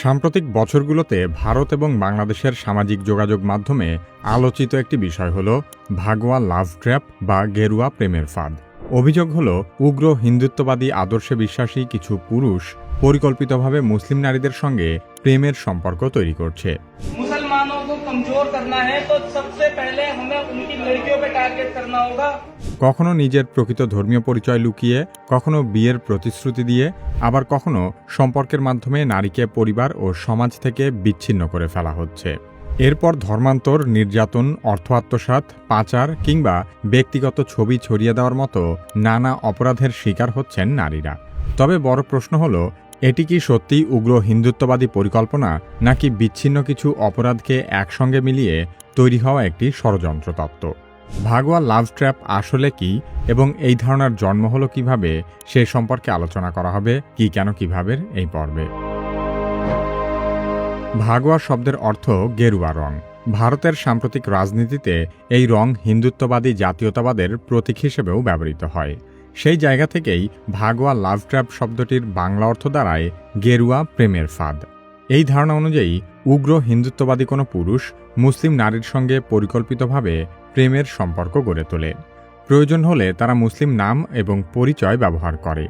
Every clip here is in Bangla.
সাম্প্রতিক বছরগুলোতে ভারত এবং বাংলাদেশের সামাজিক যোগাযোগ মাধ্যমে আলোচিত একটি বিষয় হল ভাগোয়া লাভ ট্র্যাপ বা গেরুয়া প্রেমের ফাঁদ। অভিযোগ হল উগ্র হিন্দুত্ববাদী আদর্শে বিশ্বাসী কিছু পুরুষ পরিকল্পিতভাবে মুসলিম নারীদের সঙ্গে প্রেমের সম্পর্ক তৈরি করছে। मुसलमानों को कमजोर करना है तो सबसे पहले हमें उनकी लड़कियों पे टारगेट करना होगा। কখনো নিজের প্রকৃত ধর্মীয় পরিচয় লুকিয়ে, কখনো বিয়ের প্রতিশ্রুতি দিয়ে, আবার কখনো সম্পর্কের মাধ্যমে নারীকে পরিবার ও সমাজ থেকে বিচ্ছিন্ন করে ফেলা হচ্ছে। এরপর ধর্মান্তর, নির্যাতন, অর্থ আত্মসাৎ, পাচার কিংবা ব্যক্তিগত ছবি ছড়িয়ে দেওয়ার মতো নানা অপরাধের শিকার হচ্ছেন নারীরা। তবে বড় প্রশ্ন হলো, এটি কি সত্যিই উগ্র হিন্দুত্ববাদী পরিকল্পনা, নাকি বিচ্ছিন্ন কিছু অপরাধকে একসঙ্গে মিলিয়ে তৈরি হওয়া একটি ষড়যন্ত্র তত্ত্ব? ভাগোয়া লাভ ট্র্যাপ আসলে কি এবং এই ধারণার জন্ম হলো কিভাবে, সে সম্পর্কে আলোচনা করা হবে কি কেন কিভাবে এই পর্বে। ভাগোয়া শব্দের অর্থ গেরুয়া রং। ভারতের সাম্প্রতিক রাজনীতিতে এই রং হিন্দুত্ববাদী জাতীয়তাবাদের প্রতীক হিসেবেও ব্যবহৃত হয়। সেই জায়গা থেকেই ভাগোয়া লাভ ট্র্যাপ শব্দটির বাংলা অর্থ দাঁড়ায় গেরুয়া প্রেমের ফাঁদ। এই ধারণা অনুযায়ী উগ্র হিন্দুত্ববাদী কোনো পুরুষ মুসলিম নারীর সঙ্গে পরিকল্পিতভাবে প্রেমের সম্পর্ক গড়ে তোলে। প্রয়োজন হলে তারা মুসলিম নাম এবং পরিচয় ব্যবহার করে,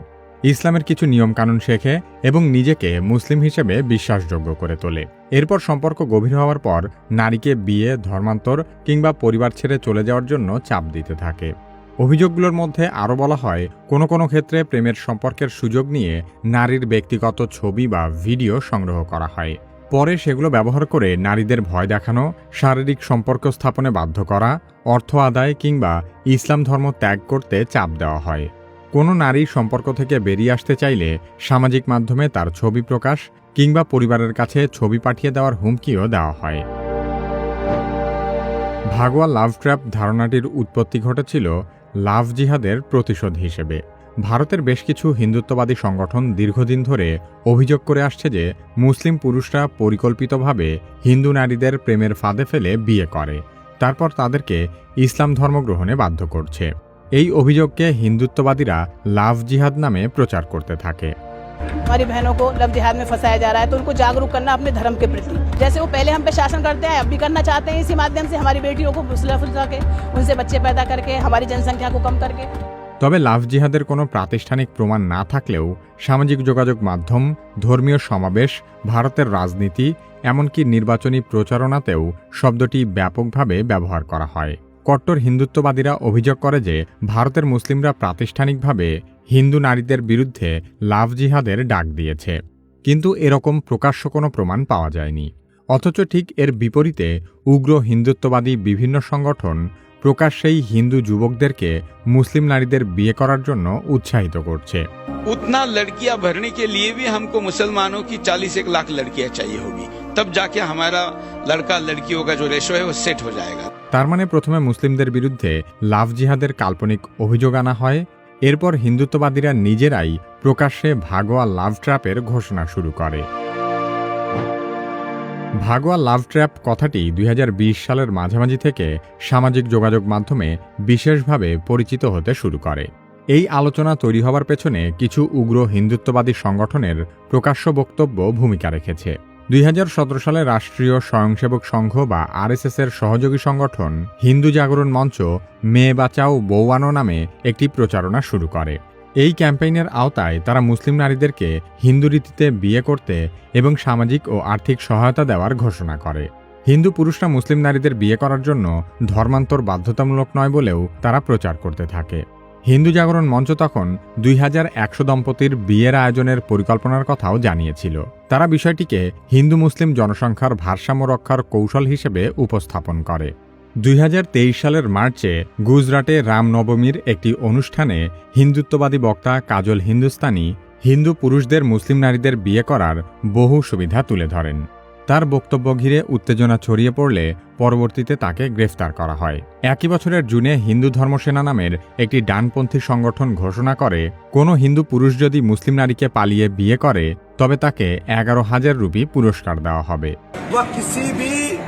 ইসলামের কিছু নিয়মকানুন শেখে এবং নিজেকে মুসলিম হিসেবে বিশ্বাসযোগ্য করে তোলে। এরপর সম্পর্ক গভীর হওয়ার পর নারীকে বিয়ে, ধর্মান্তর কিংবা পরিবার ছেড়ে চলে যাওয়ার জন্য চাপ দিতে থাকে। অভিযোগগুলোর মধ্যে আরও বলা হয়, কোনো কোনো ক্ষেত্রে প্রেমের সম্পর্কের সুযোগ নিয়ে নারীর ব্যক্তিগত ছবি বা ভিডিও সংগ্রহ করা হয়। পরে সেগুলো ব্যবহার করে নারীদের ভয় দেখানো, শারীরিক সম্পর্ক স্থাপনে বাধ্য করা, অর্থ আদায় কিংবা ইসলাম ধর্ম ত্যাগ করতে চাপ দেওয়া হয়। কোনো নারী সম্পর্ক থেকে বেরিয়ে আসতে চাইলে সামাজিক মাধ্যমে তার ছবি প্রকাশ কিংবা পরিবারের কাছে ছবি পাঠিয়ে দেওয়ার হুমকিও দেওয়া হয়। ভাগোয়া লাভ ট্র্যাপ ধারণাটির উৎপত্তি ঘটেছিল লাভ জিহাদের প্রতিশোধ হিসেবে। ভারতের বেশ কিছু হিন্দুত্ববাদী সংগঠন দীর্ঘদিন ধরে অভিযোগ করে আসছে যে মুসলিম পুরুষরা পরিকল্পিতভাবে হিন্দু নারীদের প্রেমের ফাঁদে ফেলে বিয়ে করে, তারপর তাদেরকে ইসলাম ধর্ম গ্রহণে বাধ্য করছে। এই অভিযোগকে হিন্দুত্ববাদীরা লাভ জিহাদ নামে প্রচার করতে থাকে। हमारी बहनों को लव जिहाद में फंसाया जा रहा है, तो उनको जागरूक करना अपने धर्म के प्रति। जैसे वो पहले हम पे शासन करते हैं, अब भी करना चाहते हैं। इसी माध्यम से हमारी बेटियों को फुसला के उनसे बच्चे पैदा करके हमारी जनसंख्या को कम करके। তবে লাভ জিহাদের কোনো প্রাতিষ্ঠানিক প্রমাণ না থাকলেও সামাজিক যোগাযোগ মাধ্যম, ধর্মীয় সমাবেশ, ভারতের রাজনীতি, এমনকি নির্বাচনী প্রচারণাতেও শব্দটি ব্যাপকভাবে ব্যবহার করা হয়। কট্টর হিন্দুত্ববাদীরা অভিযোগ করে যে ভারতের মুসলিমরা প্রাতিষ্ঠানিকভাবে হিন্দু নারীদের বিরুদ্ধে লাভ জিহাদের ডাক দিয়েছে, কিন্তু এরকম প্রকাশ্য কোনো প্রমাণ পাওয়া যায়নি। অথচ ঠিক এর বিপরীতে উগ্র হিন্দুত্ববাদী বিভিন্ন সংগঠন প্রকাশ্যেই হিন্দু যুবকদেরকে মুসলিম নারীদের বিয়ে করার জন্য উৎসাহিত করছে। उतना लड़कियां भरने के लिए भी हमको मुसलमानों की 40 लाख लड़कियां चाहिए होगी, तब जाके हमारा लड़का लड़कियों का जो रेशो है वो सेट हो जाएगा। তার মানে প্রথমে মুসলিমদের বিরুদ্ধে লাভ জিহাদের কাল্পনিক অভিযোগ আনা হয়, এরপর হিন্দুত্ববাদীরা নিজেরাই প্রকাশ্যে ভাগোয়া লাভ ট্র্যাপের ঘোষণা শুরু করে। ভাগোয়া লাভ ট্র্যাপ কথাটি 2020 সালের মাঝামাঝি থেকে সামাজিক যোগাযোগ মাধ্যমে বিশেষভাবে পরিচিত হতে শুরু করে। এই আলোচনা তৈরি হওয়ার পেছনে কিছু উগ্র হিন্দুত্ববাদী সংগঠনের প্রকাশ্য বক্তব্য ভূমিকা রেখেছে। 2017 সালে রাষ্ট্রীয় স্বয়ংসেবক সংঘ বা আরএসএস এর সহযোগী সংগঠন হিন্দু জাগরণ মঞ্চ মেয়ে বাঁচাও বউ আনো নামে একটি প্রচারণা শুরু করে। এই ক্যাম্পেইনের আওতায় তারা মুসলিম নারীদেরকে হিন্দু রীতিতে বিয়ে করতে এবং সামাজিক ও আর্থিক সহায়তা দেওয়ার ঘোষণা করে। হিন্দু পুরুষরা মুসলিম নারীদের বিয়ে করার জন্য ধর্মান্তর বাধ্যতামূলক নয় বলেও তারা প্রচার করতে থাকে। হিন্দু জাগরণ মঞ্চ তখন 2100 দম্পতির বিয়ের আয়োজনের পরিকল্পনার কথাও জানিয়েছিল। তারা বিষয়টিকে হিন্দু মুসলিম জনসংখ্যার ভারসাম্য রক্ষার কৌশল হিসেবে উপস্থাপন করে। 2023 সালের মার্চে গুজরাটে রামনবমীর একটি অনুষ্ঠানে হিন্দুত্ববাদী বক্তা কাজল হিন্দুস্তানি হিন্দু পুরুষদের মুসলিম নারীদের বিয়ে করার বহু সুবিধা তুলে ধরেন। তার বক্তব্য ঘিরে উত্তেজনা ছড়িয়ে পড়লে পরবর্তীতে তাকে গ্রেফতার করা হয়। একই বছরের জুনে হিন্দু ধর্মসেনা নামের একটি ডানপন্থী সংগঠন ঘোষণা করে, কোনো হিন্দু পুরুষ যদি মুসলিম নারীকে পালিয়ে বিয়ে করে তবে তাকে 11,000 রুপি পুরস্কার দেওয়া হবে।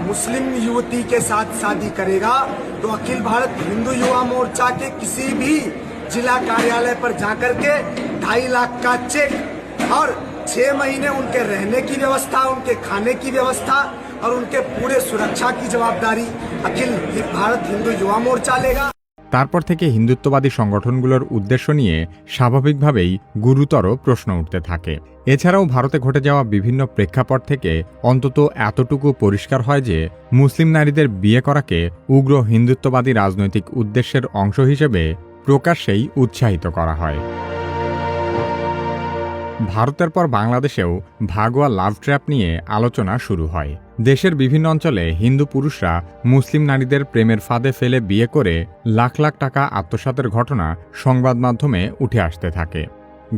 मुस्लिम युवती के साथ शादी करेगा तो अखिल भारत हिंदू युवा मोर्चा के किसी भी जिला कार्यालय पर जाकर के 2.5 लाख का चेक और 6 महीने उनके रहने की व्यवस्था, उनके खाने की व्यवस्था और उनके पूरे सुरक्षा की जवाबदारी अखिल भारत हिंदू युवा मोर्चा लेगा। তারপর থেকে হিন্দুত্ববাদী সংগঠনগুলোর উদ্দেশ্য নিয়ে স্বাভাবিকভাবেই গুরুতর প্রশ্ন উঠতে থাকে। এছাড়াও ভারতে ঘটে যাওয়া বিভিন্ন প্রেক্ষাপট থেকে অন্তত এতটুকু পরিষ্কার হয় যে মুসলিম নারীদের বিয়ে করাকে উগ্র হিন্দুত্ববাদী রাজনৈতিক উদ্দেশ্যের অংশ হিসেবে প্রকাশ্যেই উৎসাহিত করা হয়। ভারতের পর বাংলাদেশেও ভাগোয়া লাভ ট্র্যাপ নিয়ে আলোচনা শুরু হয়। দেশের বিভিন্ন অঞ্চলে হিন্দু পুরুষরা মুসলিম নারীদের প্রেমের ফাঁদে ফেলে বিয়ে করে লাখ লাখ টাকা আত্মসাতের ঘটনা সংবাদ মাধ্যমে উঠে আসতে থাকে।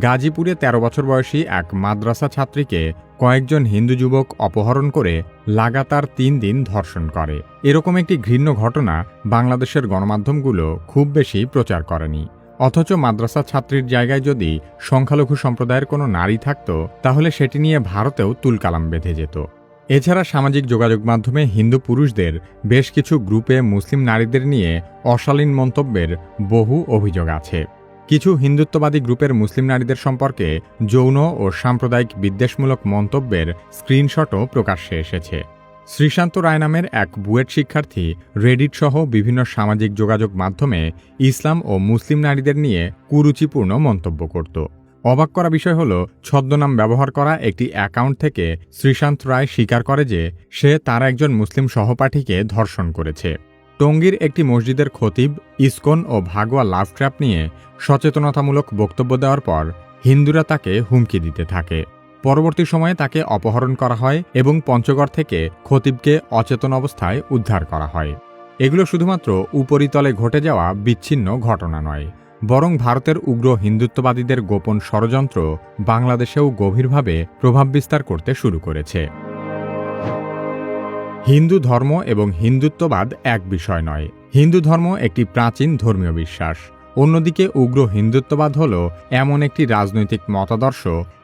গাজীপুরে ১৩ বছর বয়সী এক মাদ্রাসা ছাত্রীকে কয়েকজন হিন্দু যুবক অপহরণ করে লাগাতার ৩ দিন ধর্ষণ করে। এরকম একটি ঘৃণ্য ঘটনা বাংলাদেশের গণমাধ্যমগুলো খুব বেশি প্রচার করেনি। অথচ মাদ্রাসা ছাত্রীর জায়গায় যদি সংখ্যালঘু সম্প্রদায়ের কোনো নারী থাকত তাহলে সেটি নিয়ে ভারতেও তুলকালাম বেঁধে যেত। এছাড়া সামাজিক যোগাযোগ মাধ্যমে হিন্দু পুরুষদের বেশ কিছু গ্রুপে মুসলিম নারীদের নিয়ে অশালীন মন্তব্যের বহু অভিযোগ আছে। কিছু হিন্দুত্ববাদী গ্রুপের মুসলিম নারীদের সম্পর্কে যৌন ও সাম্প্রদায়িক বিদ্বেষমূলক মন্তব্যের স্ক্রিনশটও প্রকাশ্যে এসেছে। শ্রীশান্ত রায় নামের এক বুয়েট শিক্ষার্থী রেডিট সহ বিভিন্ন সামাজিক যোগাযোগ মাধ্যমে ইসলাম ও মুসলিম নারীদের নিয়ে কুরুচিপূর্ণ মন্তব্য করত। অবাক করা বিষয় হল, ছদ্মনাম ব্যবহার করা একটি অ্যাকাউন্ট থেকে শ্রীশান্ত রায় স্বীকার করে যে সে তার একজন মুসলিম সহপাঠীকে ধর্ষণ করেছে। টঙ্গীর একটি মসজিদের খতিব ইসকন ও ভাগোয়া লাভ ট্র্যাপ নিয়ে সচেতনতামূলক বক্তব্য দেওয়ার পর হিন্দুরা তাকে হুমকি দিতে থাকে। পরবর্তী সময়ে তাকে অপহরণ করা হয় এবং পঞ্চগড় থেকে খতিবকে অচেতন অবস্থায় উদ্ধার করা হয়। এগুলো শুধুমাত্র উপরিতলে ঘটে যাওয়া বিচ্ছিন্ন ঘটনা নয়, বরং ভারতের উগ্র হিন্দুত্ববাদীদের গোপন ষড়যন্ত্র বাংলাদেশেও গভীরভাবে প্রভাব বিস্তার করতে শুরু করেছে। হিন্দু ধর্ম এবং হিন্দুত্ববাদ এক বিষয় নয়। হিন্দু ধর্ম একটি প্রাচীন ধর্মীয় বিশ্বাস। অন্যদিকে উগ্র হিন্দুত্ববাদ হল এমন একটি রাজনৈতিক মতাদর্শ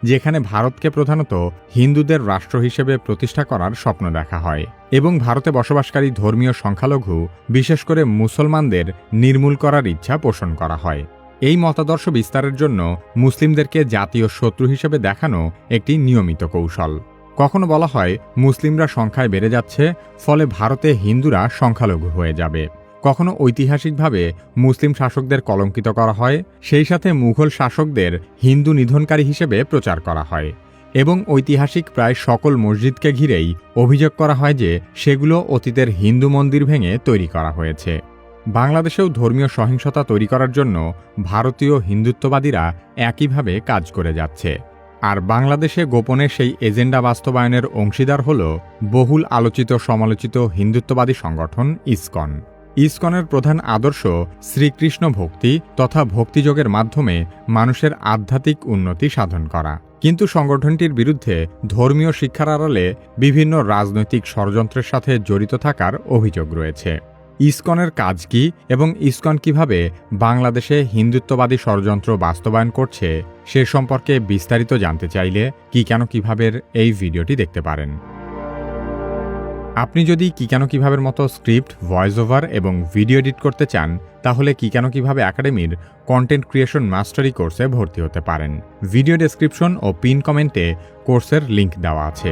যেখানে ভারতকে প্রধানত হিন্দুদের রাষ্ট্র হিসেবে প্রতিষ্ঠা করার স্বপ্ন দেখা হয় এবং ভারতে বসবাসকারী ধর্মীয় সংখ্যালঘু, বিশেষ করে মুসলমানদের নির্মূল করার ইচ্ছা পোষণ করা হয়। এই মতাদর্শ বিস্তারের জন্য মুসলিমদেরকে জাতীয় শত্রু হিসেবে দেখানো একটি নিয়মিত কৌশল। কখনো বলা হয় মুসলিমরা সংখ্যায় বেড়ে যাচ্ছে, ফলে ভারতে হিন্দুরা সংখ্যালঘু হয়ে যাবে। কখনো ঐতিহাসিকভাবে মুসলিম শাসকদের কলঙ্কিত করা হয়, সেই সাথে মুঘল শাসকদের হিন্দু নিধনকারী হিসেবে প্রচার করা হয় এবং ঐতিহাসিক প্রায় সকল মসজিদকে ঘিরেই অভিযোগ করা হয় যে সেগুলো অতীতের হিন্দু মন্দির ভেঙে তৈরি করা হয়েছে। বাংলাদেশেও ধর্মীয় সহিংসতা তৈরি করার জন্য ভারতীয় হিন্দুত্ববাদীরা একইভাবে কাজ করে যাচ্ছে। আর বাংলাদেশে গোপনে সেই এজেন্ডা বাস্তবায়নের অংশীদার হল বহুল আলোচিত সমালোচিত হিন্দুত্ববাদী সংগঠন ইসকন। ইসকনের প্রধান আদর্শ শ্রীকৃষ্ণ ভক্তি তথা ভক্তিযোগের মাধ্যমে মানুষের আধ্যাত্মিক উন্নতি সাধন করা। কিন্তু সংগঠনটির বিরুদ্ধে ধর্মীয় শিক্ষার আড়ালে বিভিন্ন রাজনৈতিক ষড়যন্ত্রের সাথে জড়িত থাকার অভিযোগ রয়েছে। ইসকনের কাজ কি এবং ইসকন কিভাবে বাংলাদেশে হিন্দুত্ববাদী ষড়যন্ত্র বাস্তবায়ন করছে সে সম্পর্কে বিস্তারিত জানতে চাইলে কি কেন কিভাবের এই ভিডিওটি দেখতে পারেন। আপনি যদি কি কেন কিভাবের মতো স্ক্রিপ্ট, ভয়েস ওভার এবং ভিডিও এডিট করতে চান তাহলে কি কেন কিভাবে একাডেমির কন্টেন্ট ক্রিয়েশন মাস্টারি কোর্সে ভর্তি হতে পারেন। ভিডিও ডেসক্রিপশন ও পিন কমেন্টে কোর্সের লিংক দেওয়া আছে।